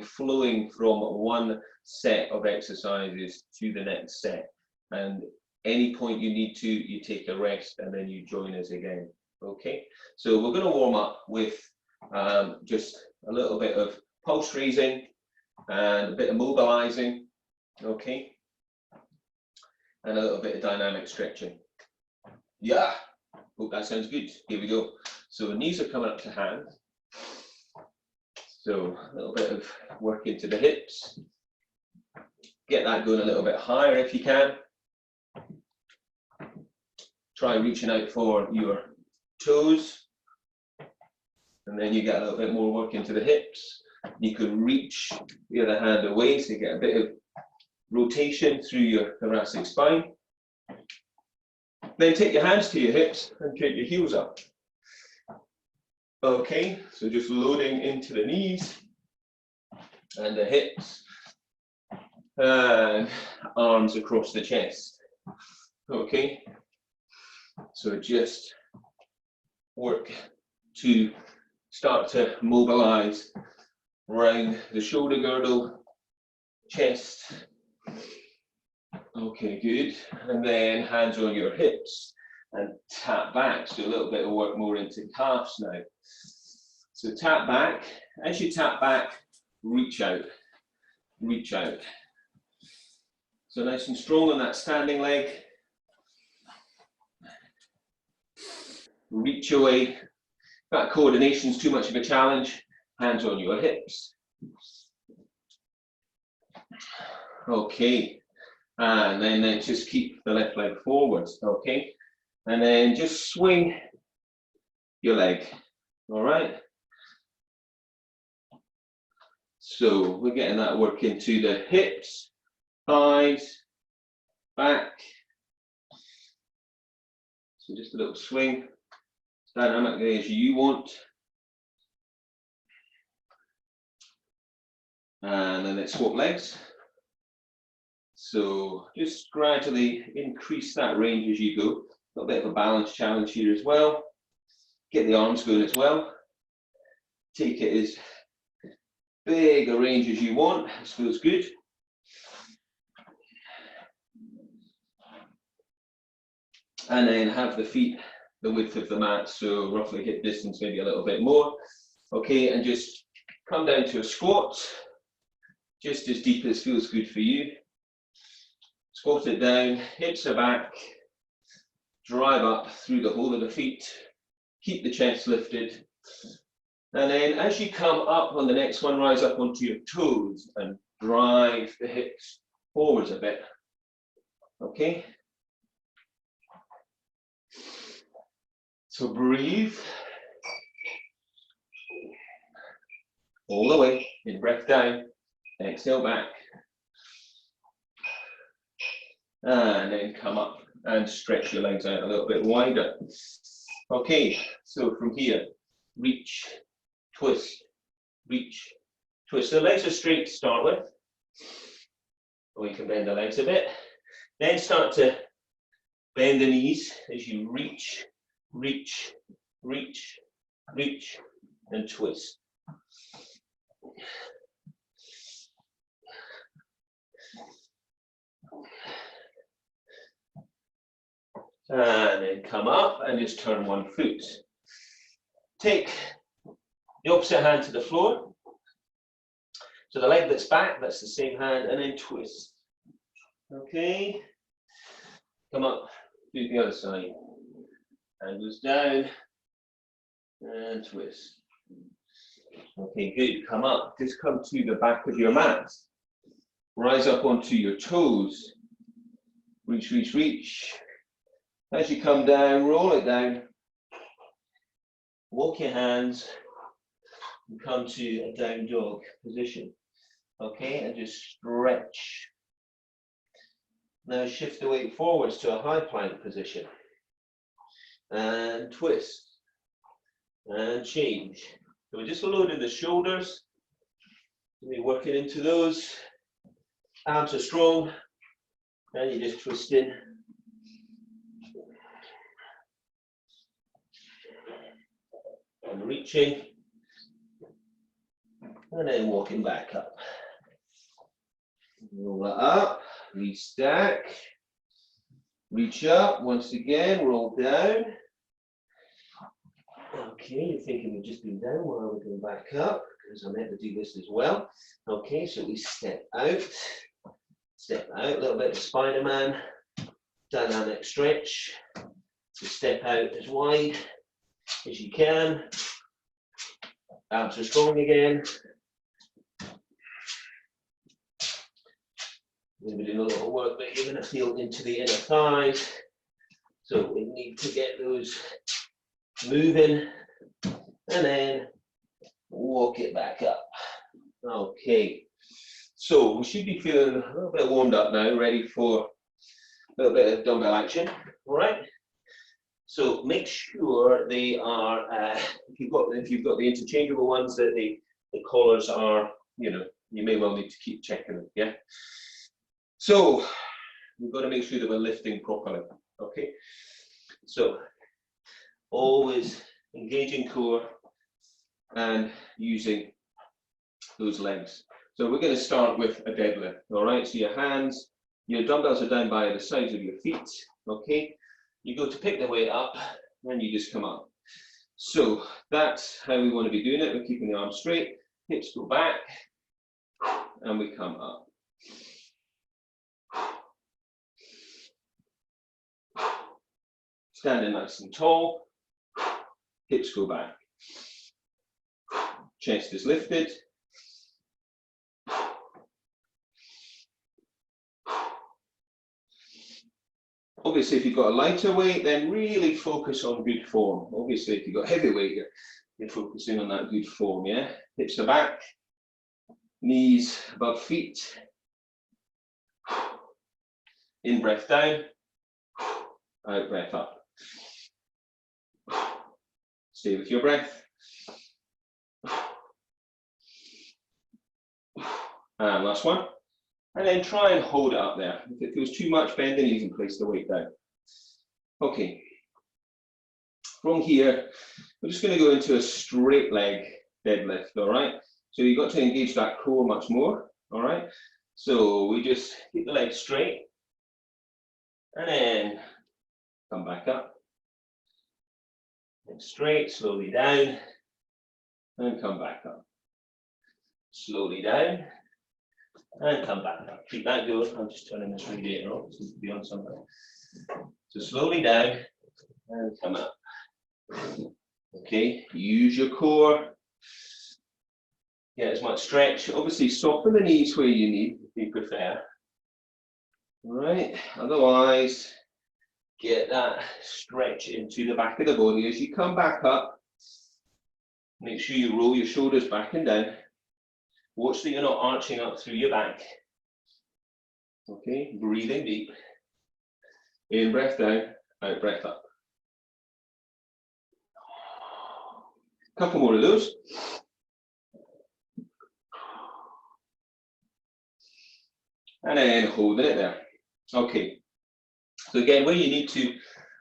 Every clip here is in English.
flowing from one set of exercises to the next set. And any point you need to, you take a rest and then you join us again. Okay, so we're going to warm up with just a little bit of pulse raising and a bit of mobilizing. Okay, and a little bit of dynamic stretching. Yeah, hope that sounds good. Here we go. So knees are coming up to hand. So a little bit of work into the hips. Get that going a little bit higher if you can. Try reaching out for your toes. And then you get a little bit more work into the hips. You can reach the other hand away, so you get a bit of rotation through your thoracic spine. Then take your hands to your hips and take your heels up. Okay, so just loading into the knees and the hips and arms across the chest. Okay, so just work to start to mobilize around the shoulder girdle, chest. Okay, good. And then hands on your hips and tap back. So a little bit of work more into calves now. So tap back. As you tap back, reach out. Reach out. So nice and strong on that standing leg. Reach away. If that coordination is too much of a challenge, hands on your hips. Okay. And then just keep the left leg forwards, okay? And then just swing your leg, all right? So we're getting that work into the hips, thighs, back. So just a little swing, dynamically as you want. And then let's swap legs. So just gradually increase that range as you go. A little bit of a balance challenge here as well. Get the arms going as well. Take it as big a range as you want. This feels good. And then have the feet the width of the mat, so roughly hip distance, maybe a little bit more. Okay, and just come down to a squat, just as deep as feels good for you. Squat it down, hips are back, drive up through the whole of the feet, keep the chest lifted. And then as you come up on the next one, rise up onto your toes and drive the hips forwards a bit. Okay? So breathe. All the way, in breath down, exhale back. And then come up and stretch your legs out a little bit wider. Okay, so from here, reach, twist, reach, twist. So the legs are straight to start with. Or you can bend the legs a bit. Then start to bend the knees as you reach, reach, reach, reach, and twist. And then come up and just turn one foot. Take the opposite hand to the floor. So the leg that's back, that's the same hand, and then twist. Okay. Come up, do the other side. Hand goes down and twist. Okay, good. Come up. Just come to the back of your mat. Rise up onto your toes. Reach, reach, reach. As you come down, roll it down. Walk your hands and come to a down dog position. Okay, and just stretch. Now shift the weight forwards to a high plank position. And twist. And change. So we're just loading the shoulders. We're working into those. Arms are strong. And you just twist in. And reaching. and then walking back up. Roll it up, restack, reach up once again, roll down. Okay, you're thinking we've just been down, while we're going back up, because I meant to do this as well. Okay, so we step out, a little bit of Spider-Man, dynamic stretch. So step out as wide as you can. Abs are strong again. We're doing a little work, but you're going to feel into the inner thighs. So we need to get those moving, and then walk it back up. Okay, so we should be feeling a little bit warmed up now, ready for a little bit of dumbbell action. All right. So make sure they are, if you've got the interchangeable ones, that the collars are, you may well need to keep checking them. Yeah. So we've got to make sure that we're lifting properly. Okay. So always engaging core and using those legs. So we're going to start with a deadlift. All right. So your hands, your dumbbells are down by the sides of your feet. Okay. You go to pick the weight up, and you just come up. So that's how we want to be doing it. We're keeping the arms straight, hips go back, and we come up. Standing nice and tall, hips go back. Chest is lifted. Obviously, if you've got a lighter weight, then really focus on good form. Obviously, if you've got heavy weight, you're focusing on that good form, yeah? Hips are back, knees above feet. In breath down, out breath up. Stay with your breath. And last one. And then try and hold it up there. If it feels too much bending, you can place the weight down. Okay. From here, we're just going to go into a straight leg deadlift, all right? So you've got to engage that core much more, all right? So we just keep the legs straight, and then come back up. And straight, slowly down, and come back up. Slowly down, and come back up. Keep that going. I'm just turning this radiator on. It seems to be on something. So slowly down and come up. Okay, use your core. Get as much stretch. Obviously, soften the knees where you need, if you prefer. All right. Otherwise, get that stretch into the back of the body. As you come back up, make sure you roll your shoulders back and down. Watch that you're not arching up through your back. Okay, breathing deep. In breath down, out breath up. A couple more of those. And then holding it there. Okay. So again, where you need to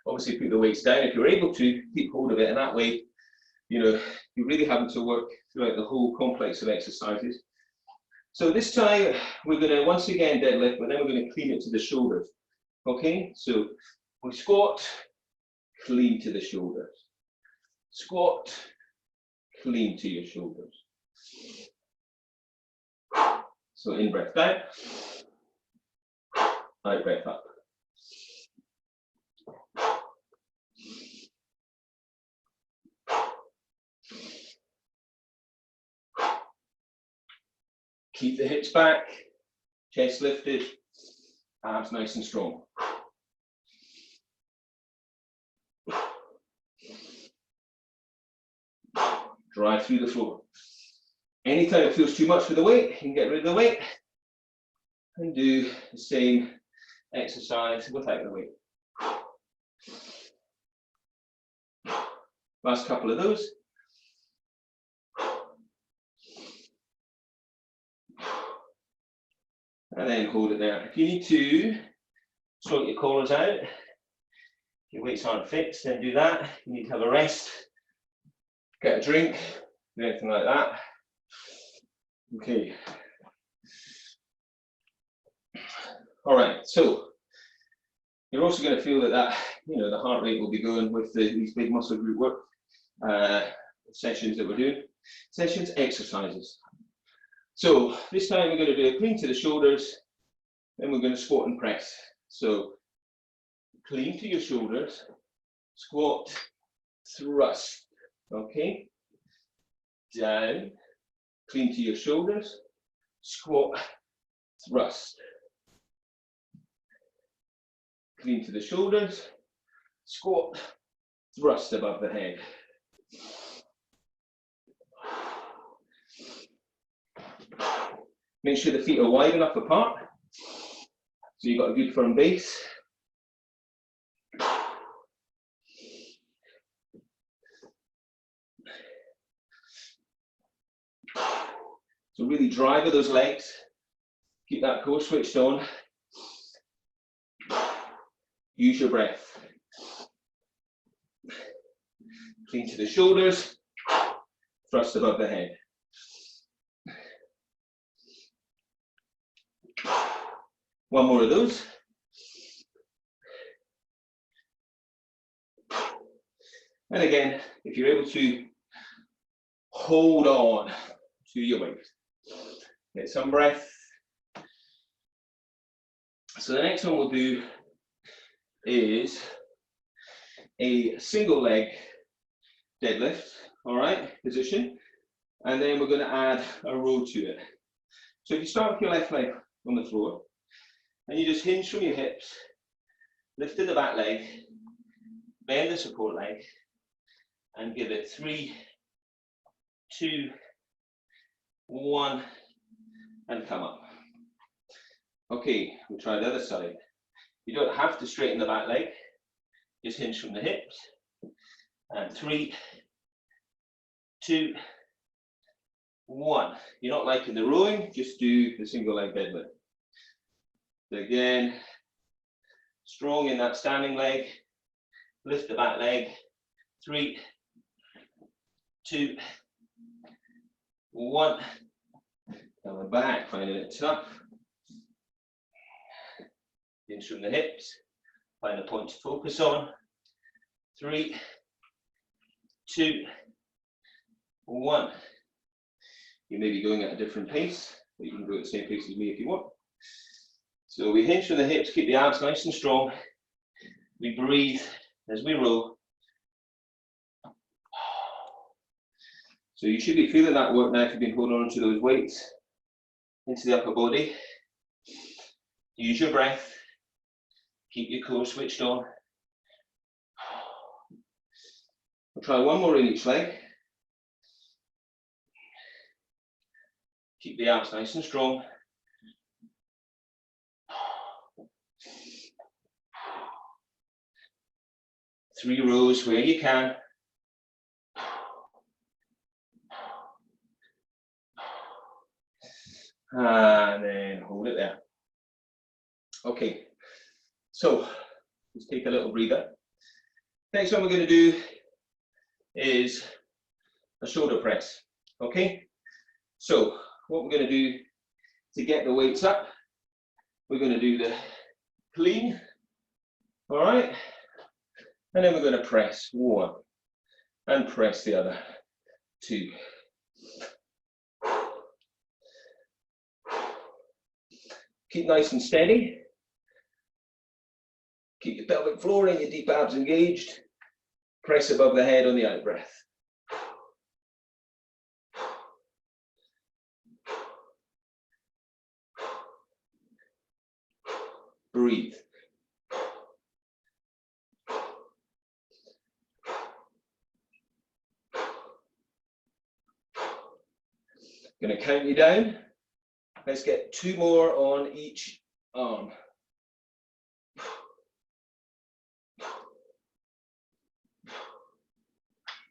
obviously put the weights down, if you're able to, keep hold of it, and that way, you're really having to work throughout the whole complex of exercises. So this time, we're going to once again deadlift, but then we're going to clean it to the shoulders. Okay, so we squat, clean to the shoulders. Squat, clean to your shoulders. So in breath down, out breath up. Keep the hips back, chest lifted, abs nice and strong. Drive through the floor. Anytime it feels too much for the weight, you can get rid of the weight and do the same exercise without the weight. Last couple of those. And then hold it there. If you need to sort your collars out, if your weights aren't fixed, then do that. You need to have a rest, get a drink, do anything like that. Okay. All right, so you're also going to feel that, the heart rate will be going with these big muscle group work sessions that we're doing. Sessions, exercises. So this time we're going to do a clean to the shoulders, then we're going to squat and press. So clean to your shoulders, squat, thrust. Okay. Down, clean to your shoulders, squat, thrust. Clean to the shoulders, squat, thrust above the head. Make sure the feet are wide enough apart, so you've got a good firm base. So really drive with those legs, keep that core switched on. Use your breath. Clean to the shoulders, thrust above the head. One more of those. And again, if you're able to hold on to your weight. Get some breath. So the next one we'll do is a single leg deadlift, all right, position. And then we're going to add a row to it. So if you start with your left leg on the floor, and you just hinge from your hips, lift in the back leg, bend the support leg, and give it 3, 2, 1, and come up. Okay, we'll try the other side. You don't have to straighten the back leg, just hinge from the hips, and 3, 2, 1. You're not liking the rowing, just do the single leg deadlift. Again, strong in that standing leg, lift the back leg, 3, 2, 1, coming back, finding it tough. Hinge from the hips, find a point to focus on, 3, 2, 1. You may be going at a different pace, but you can go at the same pace as me if you want. So we hinge from the hips, keep the abs nice and strong. We breathe as we roll. So you should be feeling that work now if you've been holding on to those weights into the upper body. Use your breath. Keep your core switched on. We'll try one more in each leg. Keep the abs nice and strong. Three rows where you can. And then hold it there. Okay, so let's take a little breather. Next one we're going to do is a shoulder press. Okay, so what we're going to do to get the weights up, we're going to do the clean, all right, and then we're going to press 1 and press the other 2. Keep nice and steady. Keep your pelvic floor and your deep abs engaged. Press above the head on the out breath. Breathe. Going to count you down. Let's get 2 more on each arm.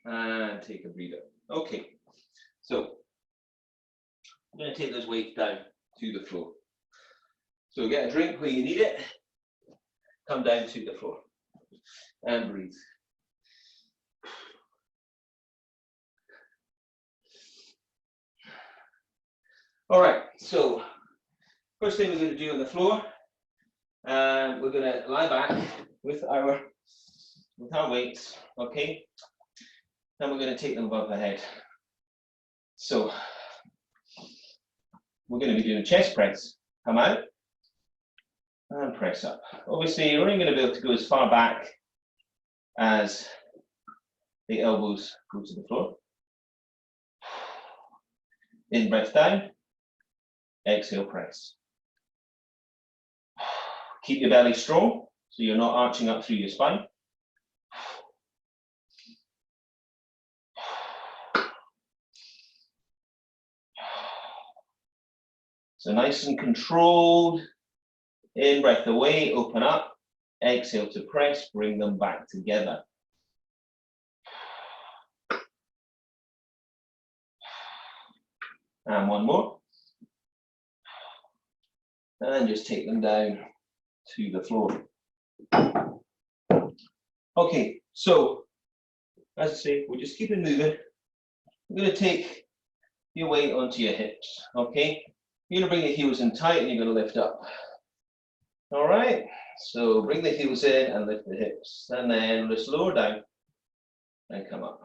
And take a breather. Okay, so I'm going to take those weights down to the floor. So get a drink where you need it. Come down to the floor and breathe. All right, so first thing we're going to do on the floor, we're going to lie back with our weights, okay? And we're going to take them above the head. So we're going to be doing chest press. Come out and press up. Obviously, you're only going to be able to go as far back as the elbows go to the floor. In breath down, exhale press. Keep your belly strong so you're not arching up through your spine. So nice and controlled. In breath away, open up. Exhale to press, bring them back together. And one more. And just take them down to the floor. Okay, so as I say, we're just keeping moving. We're going to take your weight onto your hips, okay? You're going to bring the heels in tight and you're going to lift up. All right, so bring the heels in and lift the hips, and then just lower down and come up.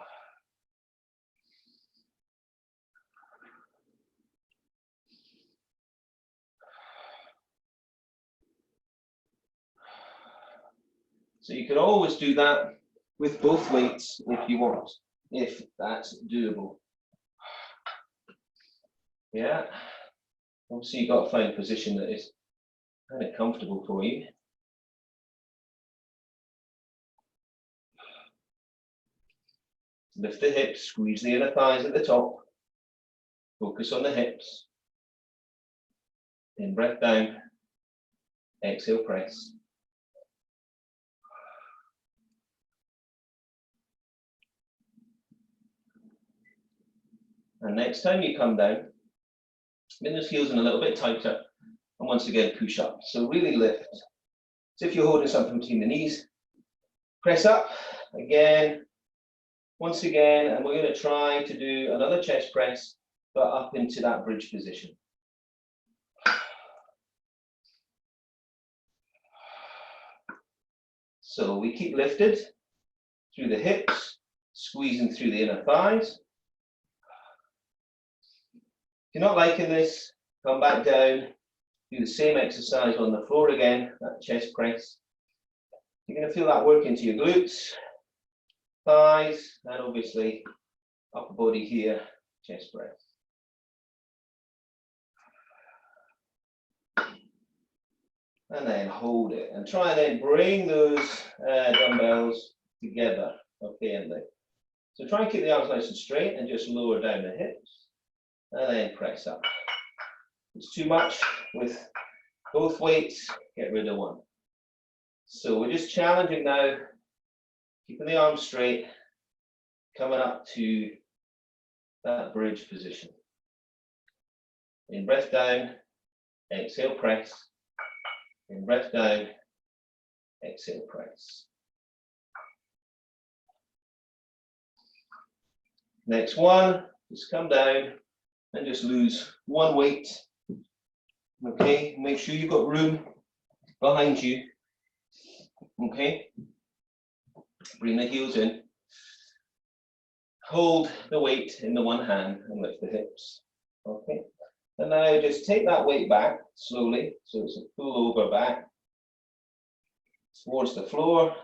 So you can always do that with both weights if you want, if that's doable. Yeah, obviously you've got to find a position that is kind of comfortable for you. Lift the hips, squeeze the inner thighs at the top. Focus on the hips. In breath down, exhale press. And next time you come down, bring those heels in a little bit tighter, and once again push up. So really lift. So if you're holding something between the knees, press up again, once again, and we're going to try to do another chest press, but up into that bridge position. So we keep lifted through the hips, squeezing through the inner thighs. If you're not liking this, come back down, do the same exercise on the floor again, that chest press. You're going to feel that work into your glutes, thighs, and obviously upper body here, chest press. And then hold it, and try and then bring those dumbbells together, okay, and then. So try and keep the arms nice and straight and just lower down the hips, and then press up. If it's too much with both weights, get rid of one. So we're just challenging now, keeping the arms straight, coming up to that bridge position. In breath down, exhale press. In breath down, exhale press. Next one, just come down and just lose one weight. Okay, make sure you've got room behind you. Okay, bring the heels in. Hold the weight in the one hand and lift the hips. Okay, and now just take that weight back slowly, so it's a pull over back towards the floor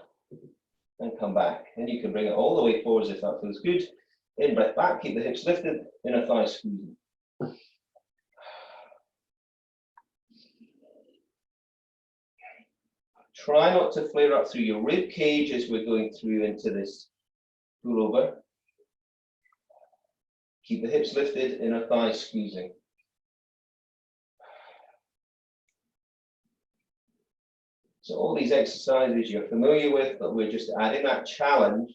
and come back. And you can bring it all the way forwards if that feels good. In breath back, keep the hips lifted, inner thighs squeezing. Try not to flare up through your rib cage as we're going through into this pull over. Keep the hips lifted, inner thighs squeezing. So all these exercises you're familiar with, but we're just adding that challenge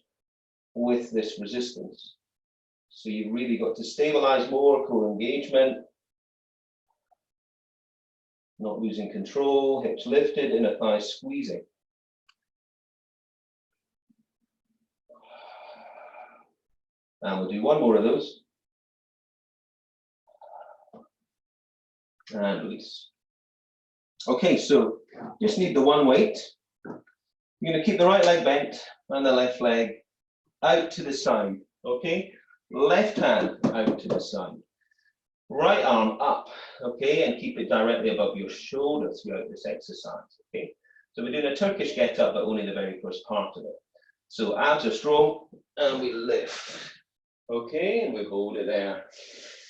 with this resistance. So you've really got to stabilize more, core engagement, not losing control, hips lifted, inner thighs squeezing. And we'll do one more of those. and release. Okay, so just need the one weight. You're going to keep the right leg bent and the left leg out to the side. Okay, left hand out to the side. Right arm up, okay, and keep it directly above your shoulder throughout this exercise, okay? So we're doing a Turkish get-up, but only the very first part of it. So abs are strong, and we lift, okay, and we hold it there.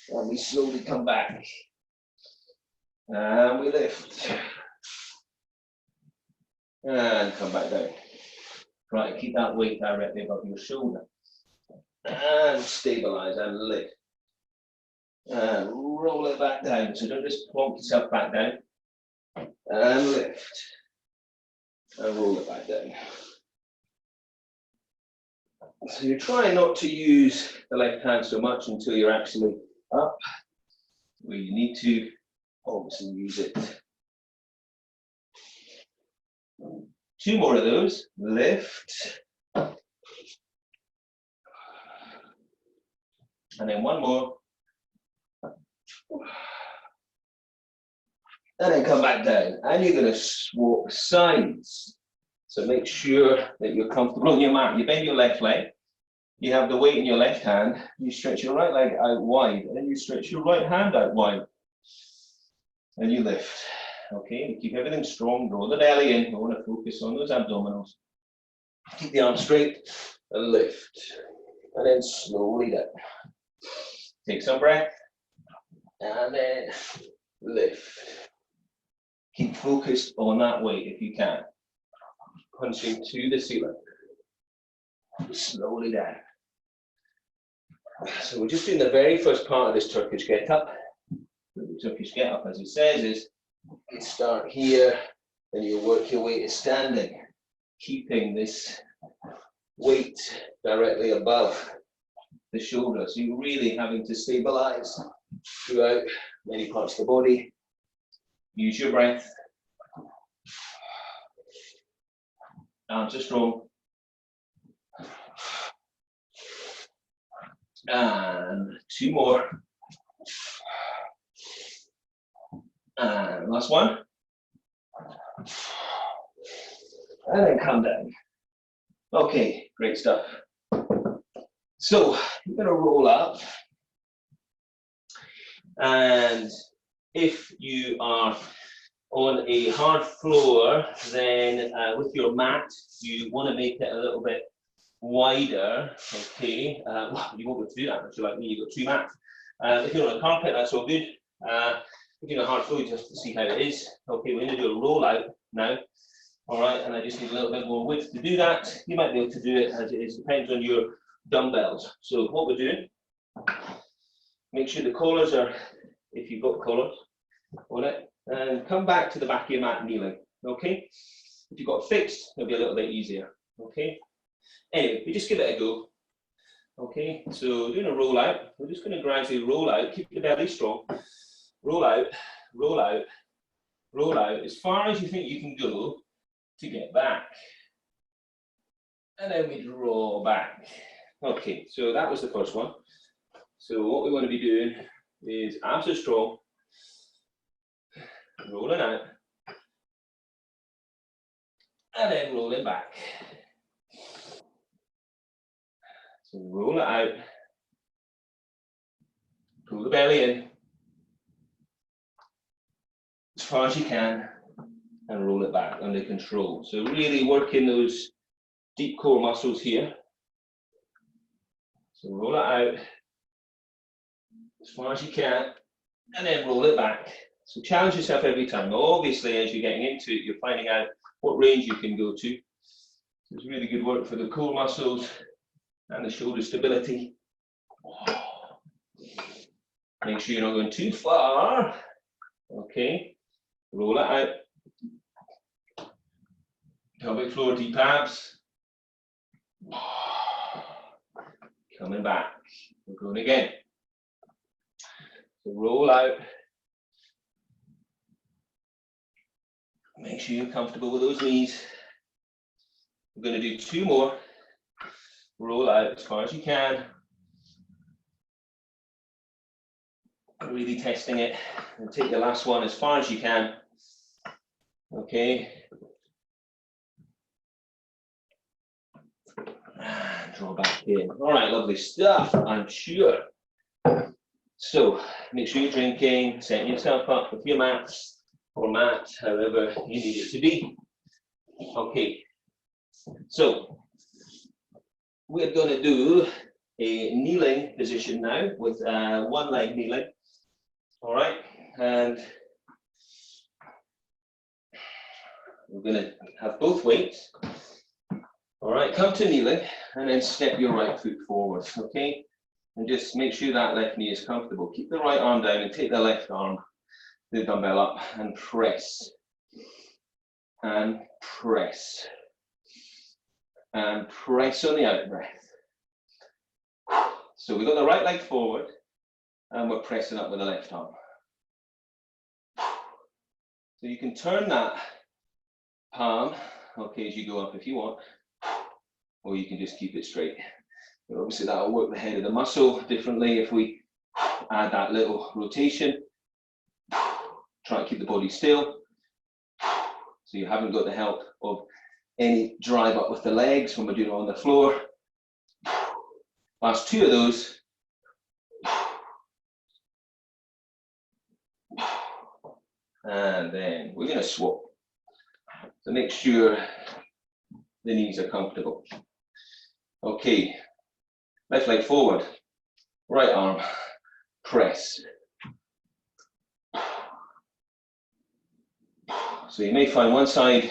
And we slowly come back, and we lift, and come back down. Right, keep that weight directly above your shoulder, and stabilize and lift. And roll it back down. So don't just plonk yourself back down. And lift. And roll it back down. So you're trying not to use the left hand so much until you're actually up, where you need to obviously use it. 2 more of those. Lift. And then 1 more. And then come back down, and you're going to swap sides. So make sure that you're comfortable on your mat. You bend your left leg, you have the weight in your left hand, you stretch your right leg out wide, and then you stretch your right hand out wide. And you lift. Okay, and keep everything strong, draw the belly in. You want to focus on those abdominals. Keep the arms straight, and lift. And then slowly down. Take some breath. And then lift. Keep focused on that weight if you can. Punching to the ceiling. Slowly down. So we're just doing the very first part of this Turkish get-up. The Turkish get-up, as it says, is you start here and you work your way to standing, keeping this weight directly above the shoulder. So you're really having to stabilize throughout many parts of the body. Use your breath. Arms are strong. And 2 more. And last one. And then come down. Okay, great stuff. So you're going to roll up. And if you are on a hard floor, then with your mat, you want to make it a little bit wider, okay? Well, you won't be able to do that if you're like me, you've got 2 mats. If you're on a carpet, that's all good. If you're on a hard floor, just to see how it is. Okay, we're going to do a roll out now. All right, and I just need a little bit more width to do that. You might be able to do it as it is, depends on your dumbbells. So what we're doing, make sure the collars are, if you've got collars on it, and come back to the back of your mat kneeling, okay? If you've got fixed, it'll be a little bit easier, okay? Anyway, we just give it a go, okay? So doing a roll out, we're just going to gradually roll out, keep the belly strong, roll out, roll out, roll out, as far as you think you can go to get back. And then we draw back. Okay, so that was the first one. So what we want to be doing is abs are strong, rolling out, and then rolling back. So roll it out, pull the belly in as far as you can, and roll it back under control. So really working those deep core muscles here. So roll it out as far as you can, and then roll it back. So challenge yourself every time. Obviously, as you're getting into it, you're finding out what range you can go to. So it's really good work for the core muscles and the shoulder stability. Make sure you're not going too far. Okay, roll it out. Pelvic floor, deep abs. Coming back. We're going again. So roll out. Make sure you're comfortable with those knees. We're going to do 2 more. Roll out as far as you can. Really testing it. And take the last one as far as you can. Okay. Draw back in. All right, lovely stuff, I'm sure. So make sure you're drinking, setting yourself up with your mats or mat, however you need it to be. Okay, so we're going to do a kneeling position now with one leg kneeling. All right, and we're going to have both weights. All right, come to kneeling and then step your right foot forward, okay? And just make sure that left knee is comfortable. Keep the right arm down and take the left arm, the dumbbell up and press. And press. And press on the out breath. So we've got the right leg forward and we're pressing up with the left arm. So you can turn that palm, okay, as you go up if you want, or you can just keep it straight. But obviously that will work the head of the muscle differently if we add that little rotation. Try to keep the body still. So you haven't got the help of any drive up with the legs when we're doing it on the floor. Last two of those. And then we're going to swap. So make sure the knees are comfortable. Okay, left leg forward, right arm, press. So you may find one side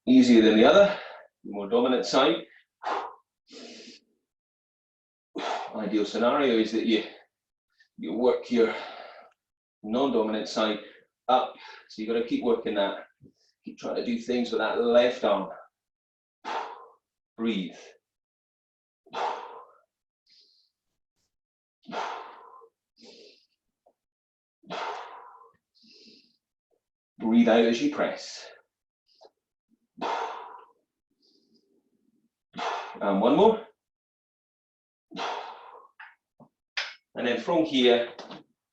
easier than the other, the more dominant side. Ideal scenario is that you work your non-dominant side up. So you've got to keep working that. Keep trying to do things with that left arm. Breathe. Breathe out as you press. And one more. And then from here,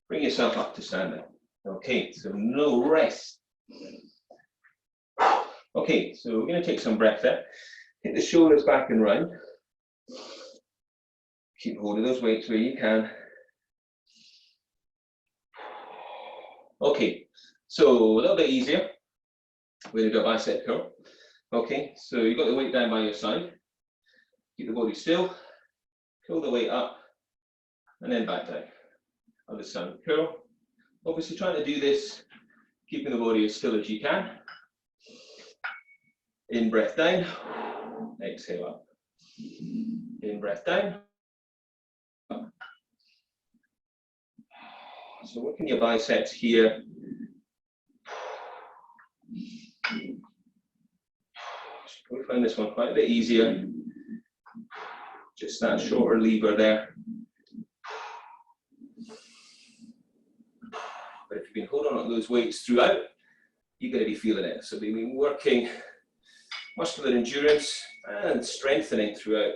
bring yourself up to standing. Okay, so no rest. Okay, so we're going to take some breath there. Hit the shoulders back and round. Keep hold of those weights where you can. Okay, so a little bit easier. We're going to do a bicep curl. Okay, so you've got the weight down by your side. Keep the body still. Pull the weight up and then back down. Other side curl. Obviously trying to do this, keeping the body as still as you can. In breath down, exhale up. In breath down. So working your biceps here. We find this one quite a bit easier. Just that shorter lever there. But if you've been holding on to those weights throughout, you're going to be feeling it. So we've been working muscular endurance and strengthening throughout.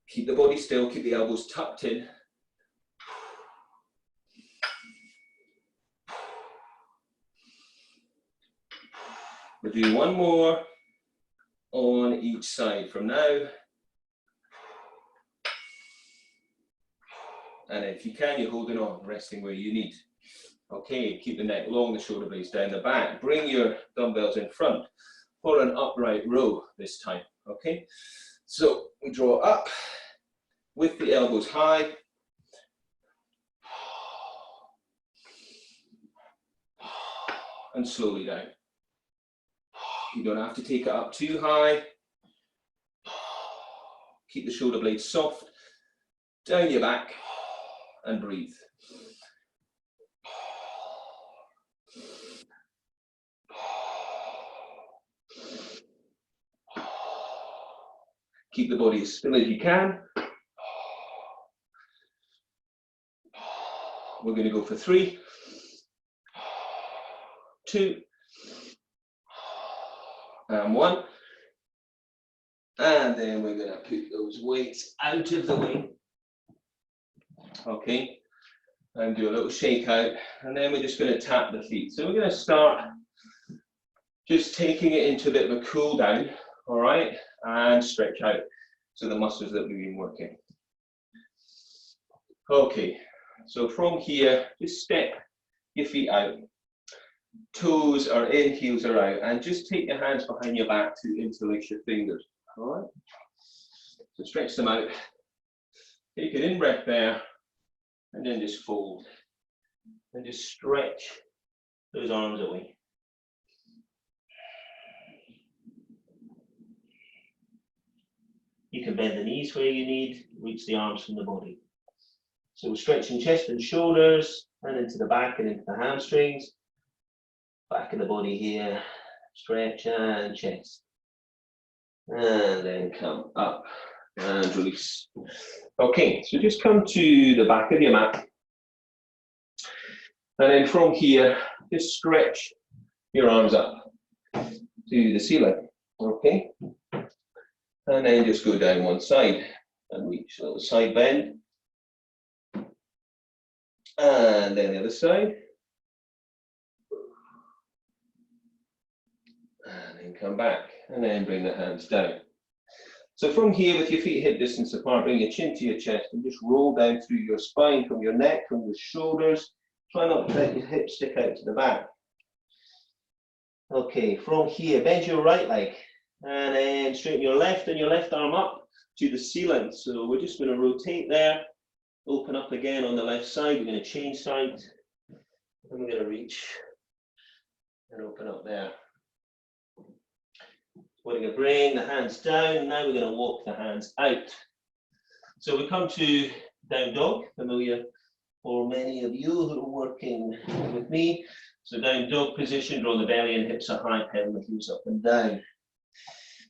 Keep the body still, keep the elbows tucked in. We'll do one more on each side from now. And if you can, you're holding on, resting where you need. Okay, keep the neck long, the shoulder blades down the back. Bring your dumbbells in front for an upright row this time. Okay, so we draw up with the elbows high. And slowly down. You don't have to take it up too high. Keep the shoulder blades soft. Down your back and breathe. Keep the body as still as you can. We're going to go for 3, 2, and 1. And then we're going to put those weights out of the way. Okay, and do a little shake out, and then we're just going to tap the feet. So we're going to start just taking it into a bit of a cool down, all right, and stretch out so the muscles that we've been working. Okay, so from here, just step your feet out. Toes are in, heels are out, and just take your hands behind your back to interlace your fingers, all right? So stretch them out. Take an in-breath there, and then just fold. And just stretch those arms away. You can bend the knees where you need, reach the arms from the body. So we're stretching chest and shoulders, and into the back and into the hamstrings. Back of the body here, stretch and chest. And then come up and release. Okay, so just come to the back of your mat. And then from here, just stretch your arms up to the ceiling. Okay? And then just go down one side and reach a little side bend. And then the other side. And then come back, and then bring the hands down. So from here, with your feet hip distance apart, bring your chin to your chest and just roll down through your spine, from your neck, from your shoulders. Try not to let your hips stick out to the back. Okay, from here, bend your right leg, and then straighten your left and your left arm up to the ceiling. So we're just going to rotate there, open up again on the left side. We're going to change sides, and we're going to reach and open up there. We're going to bring the hands down. Now we're going to walk the hands out. So we come to down dog, familiar for many of you who are working with me. So down dog position, draw the belly and hips are high, pedal the heels up and down.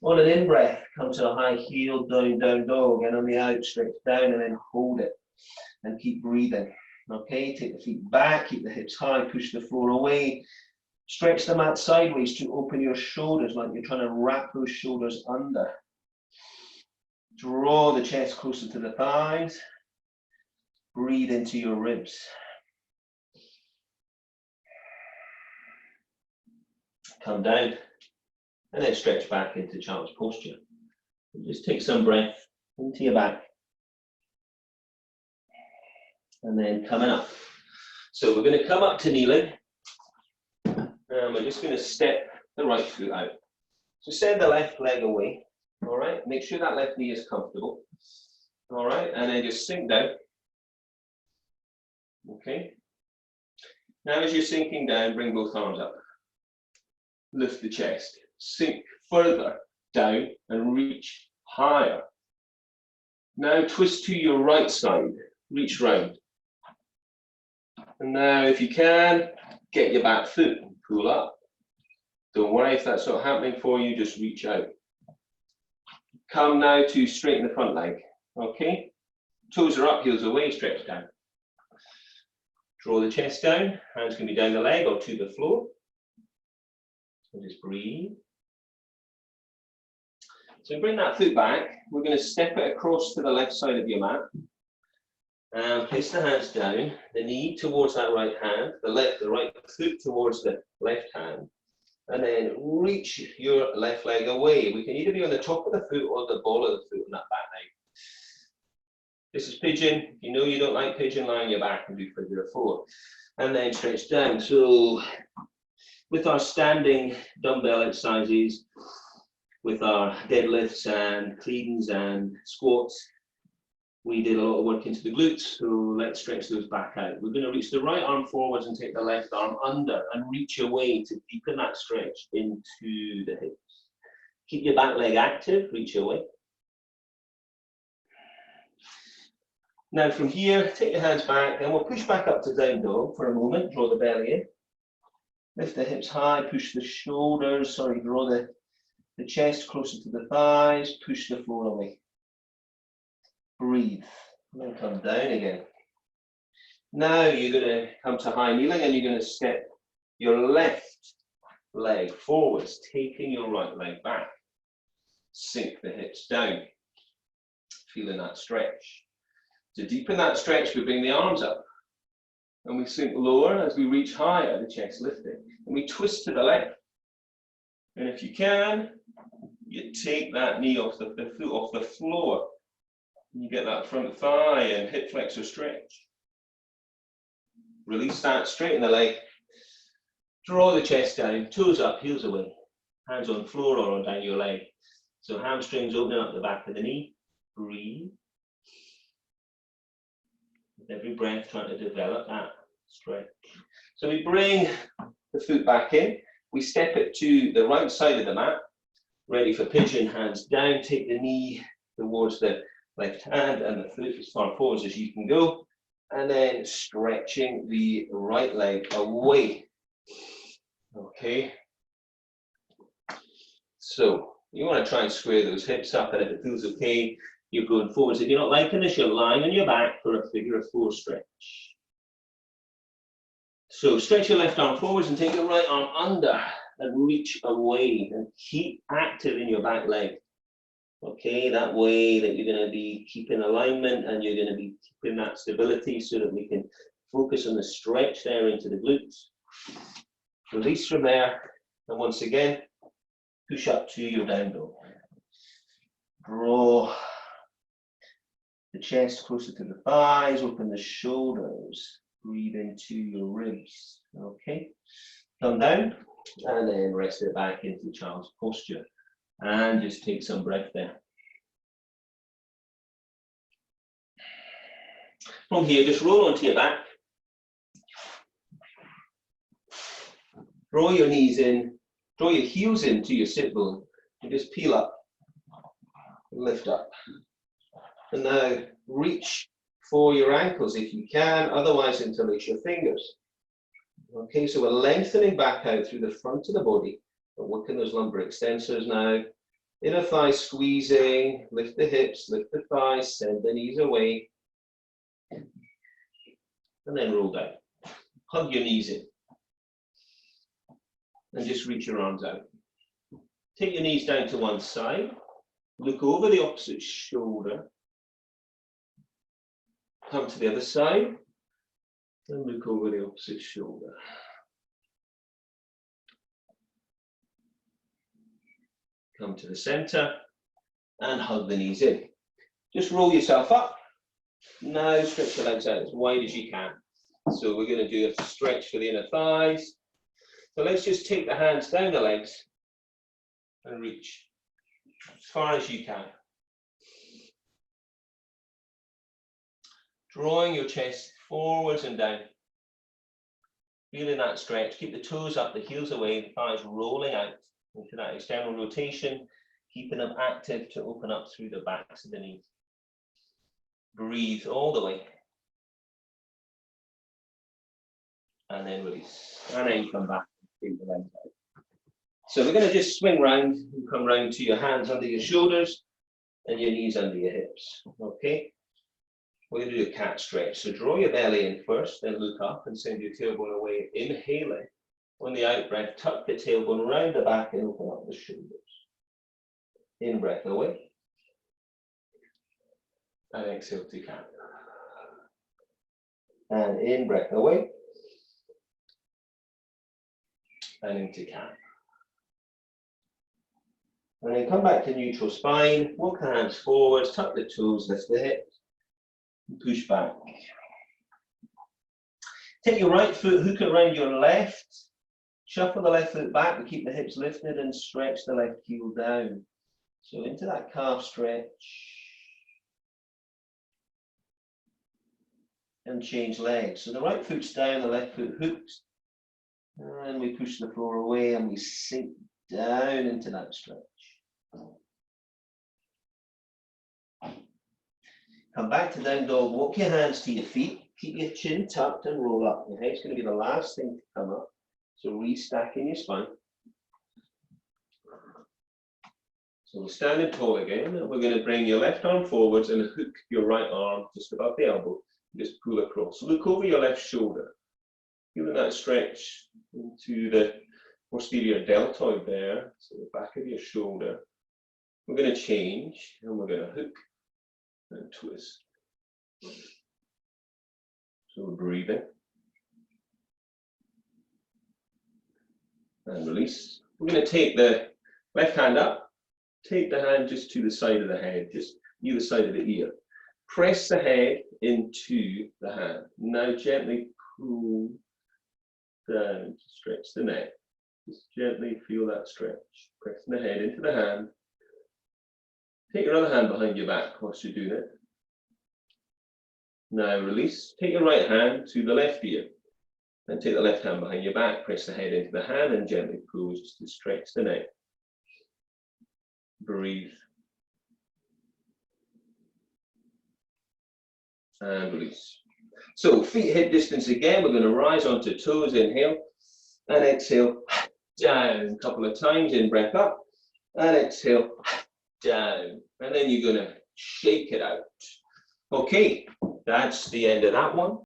On an in-breath, come to a high heel, down dog, and on the out, stretch down and then hold it and keep breathing. Okay, take the feet back, keep the hips high, push the floor away. Stretch the mat sideways to open your shoulders like you're trying to wrap those shoulders under. Draw the chest closer to the thighs. Breathe into your ribs. Come down and then stretch back into child's posture. And just take some breath into your back. And then coming up. So we're going to come up to kneeling. And we're just going to step the right foot out. So send the left leg away. All right. Make sure that left knee is comfortable. All right. And then just sink down. Okay. Now as you're sinking down, bring both arms up. Lift the chest. Sink further down and reach higher. Now twist to your right side. Reach round. And now if you can, get your back foot. Pull up. Don't worry if that's not happening for you, just reach out. Come now to straighten the front leg. Okay? Toes are up, heels away, stretch down. Draw the chest down, hands can be down the leg or to the floor. And just breathe. So bring that foot back. We're going to step it across to the left side of your mat. And place the hands down, the knee towards that right hand, the right foot towards the left hand, and then reach your left leg away. We can either be on the top of the foot or the ball of the foot on that back leg. This is pigeon. If you know you don't like pigeon, lie on your back and do figure 4. And then stretch down. So with our standing dumbbell exercises, with our deadlifts and cleans and squats, we did a lot of work into the glutes, so let's stretch those back out. We're going to reach the right arm forwards and take the left arm under and reach your way to deepen that stretch into the hips. Keep your back leg active, reach your way. Now from here, take your hands back and we'll push back up to down dog for a moment, draw the belly in. Lift the hips high, push the shoulders, draw the chest closer to the thighs, push the floor away. Breathe, and then come down again. Now you're going to come to high kneeling and you're going to step your left leg forwards, taking your right leg back. sink the hips down, feeling that stretch. To deepen that stretch, we bring the arms up and we sink lower. As we reach higher, the chest lifting, and we twist to the left. And if you can, you take that knee off the foot off the floor. You get that front thigh and hip flexor stretch. Release that, straighten the leg. Draw the chest down, toes up, heels away. Hands on the floor or down your leg. So hamstrings opening up the back of the knee. Breathe. With every breath, trying to develop that stretch. So we bring the foot back in. We step it to the right side of the mat. Ready for pigeon, hands down. Take the knee towards the left hand and the foot as far forward as you can go. And then stretching the right leg away. Okay. So you want to try and square those hips up, and if it feels okay, you're going forwards. If you're not liking this, you're lying on your back for a figure of 4 stretch. So stretch your left arm forwards and take your right arm under and reach away and keep active in your back leg. Okay, that way that you're going to be keeping alignment and you're going to be keeping that stability so that we can focus on the stretch there into the glutes. Release from there, and once again, push up to your down dog. Draw the chest closer to the thighs, open the shoulders, breathe into your ribs. Okay, come down and then rest it back into child's posture. And just take some breath there. From here, just roll onto your back. Draw your knees in, draw your heels into your sit bone, and just peel up, lift up. And now reach for your ankles if you can, otherwise interlace your fingers. Okay, so we're lengthening back out through the front of the body. But working those lumbar extensors now. Inner thigh squeezing, lift the hips, lift the thighs, send the knees away. And then roll down. Hug your knees in. And just reach your arms out. Take your knees down to one side. Look over the opposite shoulder. Come to the other side. And look over the opposite shoulder. Come to the center and hug the knees in. Just roll yourself up. Now stretch your legs out as wide as you can. So we're going to do a stretch for the inner thighs. So let's just take the hands down the legs and reach as far as you can. Drawing your chest forwards and down. Feeling that stretch. Keep the toes up, the heels away, the thighs rolling out into that external rotation, keeping them active to open up through the backs of the knees. Breathe all the way. And then release. And then you come back and take the legs out. So we're going to just swing round and come round to your hands under your shoulders and your knees under your hips. Okay? We're going to do a cat stretch. So draw your belly in first, then look up and send your tailbone away, inhaling. On the out breath, tuck the tailbone round the back and open up the shoulders. In breath away. And exhale to cat. And in breath away. And into cat. And then come back to neutral spine. Walk the hands forwards, tuck the toes, lift the hips. And push back. Take your right foot, hook it around your left. Shuffle the left foot back and keep the hips lifted and stretch the left heel down. So into that calf stretch. And change legs. So the right foot's down, the left foot hooks. And we push the floor away and we sink down into that stretch. Come back to down dog. Walk your hands to your feet. Keep your chin tucked and roll up. Your head's going to be the last thing to come up. So restacking your spine. So we're standing tall again, and we're going to bring your left arm forwards and hook your right arm just above the elbow. Just pull across. Look over your left shoulder. Feeling that stretch into the posterior deltoid there, so the back of your shoulder. we're going to change and we're going to hook and twist. So we're breathing. And release. We're going to take the left hand up, take the hand just to the side of the head, just either side of the ear. Press the head into the hand. Now gently pull down to stretch the neck. Just gently feel that stretch. Pressing the head into the hand. Take your other hand behind your back whilst you're doing it. Now release. Take your right hand to the left ear. And take the left hand behind your back. Press the head into the hand and gently pull just to stretch the neck. Breathe. And release. So feet hip distance again. We're going to rise onto toes. Inhale and exhale. Down a couple of times. In breath up and exhale. Down. And then you're going to shake it out. Okay, that's the end of that one.